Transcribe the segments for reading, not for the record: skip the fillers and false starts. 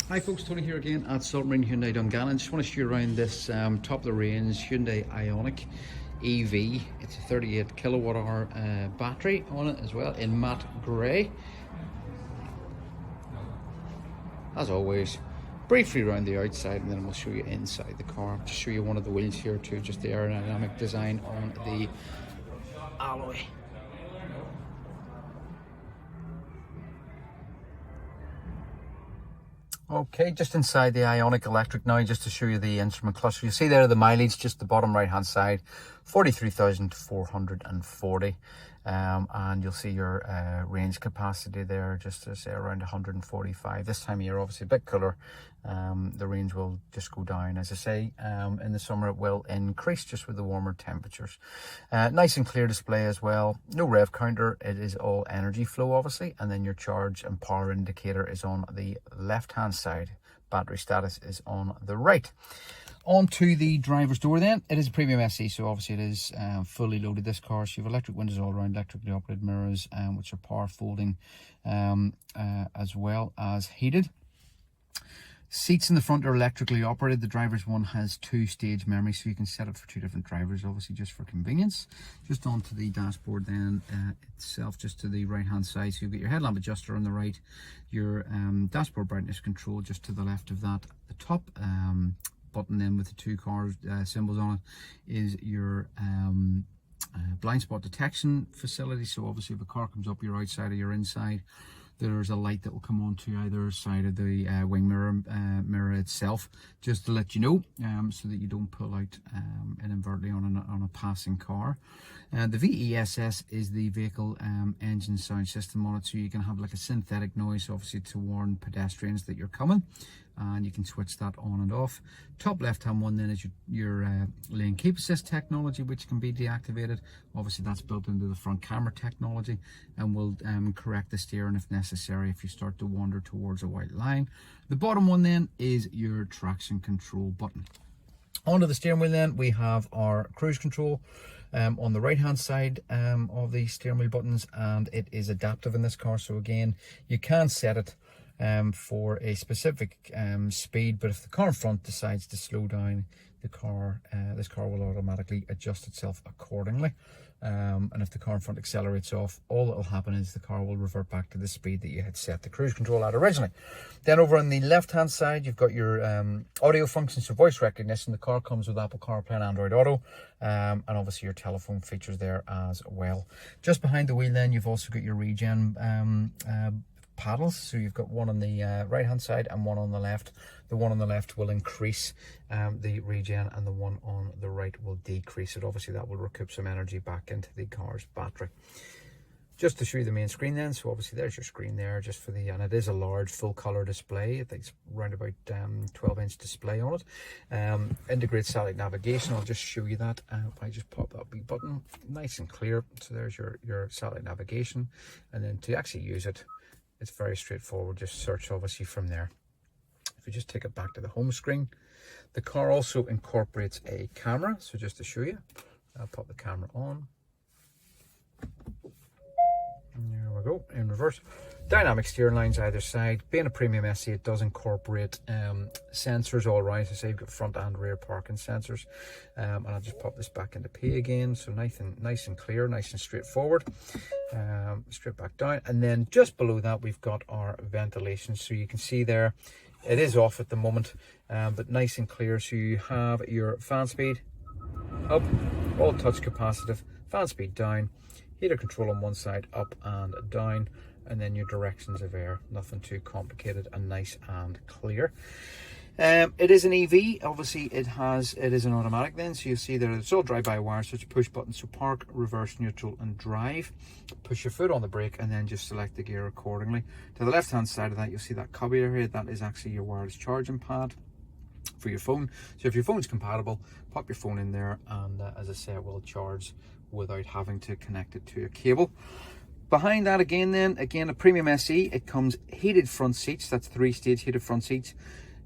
Hi folks, Tony here again at Saltmarine Hyundai Dungannon. Just want to show you around this top of the range Hyundai Ioniq EV. It's a 38 kilowatt hour battery on it as well in matte grey. As always, briefly around the outside and then we'll show you inside the car. Just show you one of the wheels here too, just the aerodynamic design on the alloy. Okay, just inside the Ioniq Electric now, just to show you the instrument cluster. You see there the mileage, just the bottom right hand side, 43,440. And you'll see your range capacity there, just to say around 145. This time of year, obviously a bit cooler. The range will just go down. As I say, in the summer it will increase just with the warmer temperatures. Nice and clear display as well. No rev counter. It is all energy flow, obviously. And then your charge and power indicator is on the left hand side. Battery status is on the right. On to the driver's door then. It is a premium SE, so obviously it is fully loaded, this car. So you have electric windows all around, electrically operated mirrors, which are power folding, as well as heated. Seats in the front are electrically operated. The driver's one has 2-stage memory, so you can set it for 2 different drivers, obviously just for convenience. Just onto the dashboard then itself, just to the right hand side. So you've got your headlamp adjuster on the right, your dashboard brightness control just to the left of that. The top button then with the 2 car symbols on it is your blind spot detection facility. So obviously if a car comes up your outside or your inside, there's a light that will come on to either side of the wing mirror itself, just to let you know, so that you don't pull out inadvertently on a passing car. The VESS is the vehicle engine sound system on it, so you can have like a synthetic noise, obviously to warn pedestrians that you're coming, and you can switch that on and off. Top left hand one then is your lane keep assist technology, which can be deactivated. Obviously that's built into the front camera technology and will correct the steering if necessary if you start to wander towards a white line. The bottom one then is your traction control button. Onto the steering wheel then, we have our cruise control on the right hand side of the steering wheel buttons, and it is adaptive in this car. So again, you can set it for a specific speed, but if the car in front decides to slow down the car, this car will automatically adjust itself accordingly. And if the car in front accelerates off, all that will happen is the car will revert back to the speed that you had set the cruise control at originally. Then over on the left hand side, you've got your audio functions, so voice recognition. The car comes with Apple CarPlay and Android Auto, and obviously your telephone features there as well. Just behind the wheel then, you've also got your regen paddles. So you've got one on the right hand side and one on the left. The one on the left will increase the regen, and the one on the right will decrease it. Obviously that will recoup some energy back into the car's battery. Just to show you the main screen then, so obviously there's your screen there, just for the, and it is a large full color display. I think it's around about 12-inch display on it. Integrated satellite navigation, I'll just show you that if I just pop that big button, nice and clear. So there's your satellite navigation, and then to actually use it, it's very straightforward. Just search obviously from there. If we just take it back to the home screen, the car also incorporates a camera. So just to show you, I'll pop the camera on. And there we go, in reverse. Dynamic steering lines either side. Being a premium SE, it does incorporate sensors all around. So say you've got front and rear parking sensors. And I'll just pop this back into P again. So nice and clear, nice and straightforward. Straight back down, and then just below that we've got our ventilation. So you can see there, it is off at the moment, but nice and clear. So you have your fan speed up, all touch capacitive, fan speed down, heater control on one side, up and down, and then your directions of air. Nothing too complicated, and nice and clear. It is an EV, obviously it is an automatic then, so you see there it's all drive-by-wire, so it's a push button, so park, reverse, neutral and drive. Push your foot on the brake and then just select the gear accordingly. To the left hand side of that, you'll see that cubby area, that is actually your wireless charging pad for your phone. So if your phone's compatible, pop your phone in there, and as I say, it will charge without having to connect it to a cable. Behind that again a premium SE, it comes heated front seats, that's 3-stage heated front seats,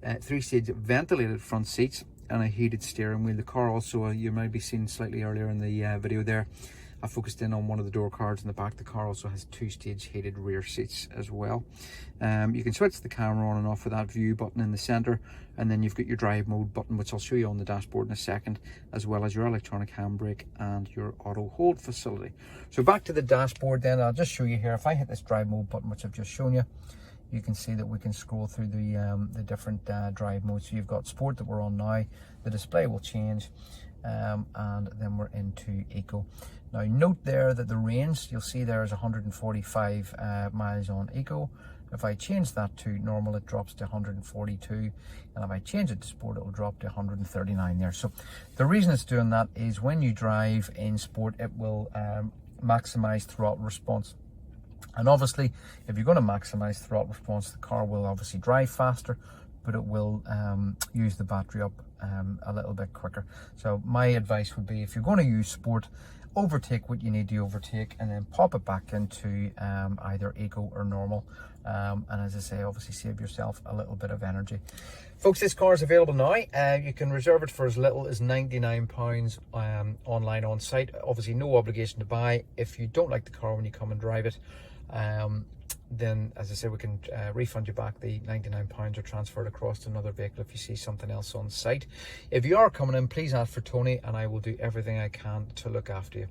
3-stage ventilated front seats, and a heated steering wheel. The car also, you might be seeing slightly earlier in the video there, I focused in on one of the door cards in the back. The car also has 2-stage heated rear seats as well. You can switch the camera on and off with that view button in the center, and then you've got your drive mode button, which I'll show you on the dashboard in a second, as well as your electronic handbrake and your auto hold facility. So back to the dashboard then, I'll just show you here. If I hit this drive mode button, which I've just shown you, you can see that we can scroll through the different drive modes. So you've got sport that we're on now, the display will change, and then we're into eco. Now note there that the range you'll see there is 145 miles on eco. If I change that to normal, it drops to 142, and if I change it to sport, it will drop to 139 there. So the reason it's doing that is when you drive in sport, it will maximize throttle response. And obviously, if you're going to maximize throttle response, the car will obviously drive faster, but it will use the battery up a little bit quicker. So my advice would be, if you're going to use sport, overtake what you need to overtake, and then pop it back into either eco or normal. And as I say, obviously save yourself a little bit of energy. Folks, this car is available now. You can reserve it for as little as £99 online on site. Obviously no obligation to buy. If you don't like the car when you come and drive it, then as I say, we can refund you back the £99 or transfer it across to another vehicle if you see something else on site. If you are coming in, please ask for Tony, and I will do everything I can to look after you.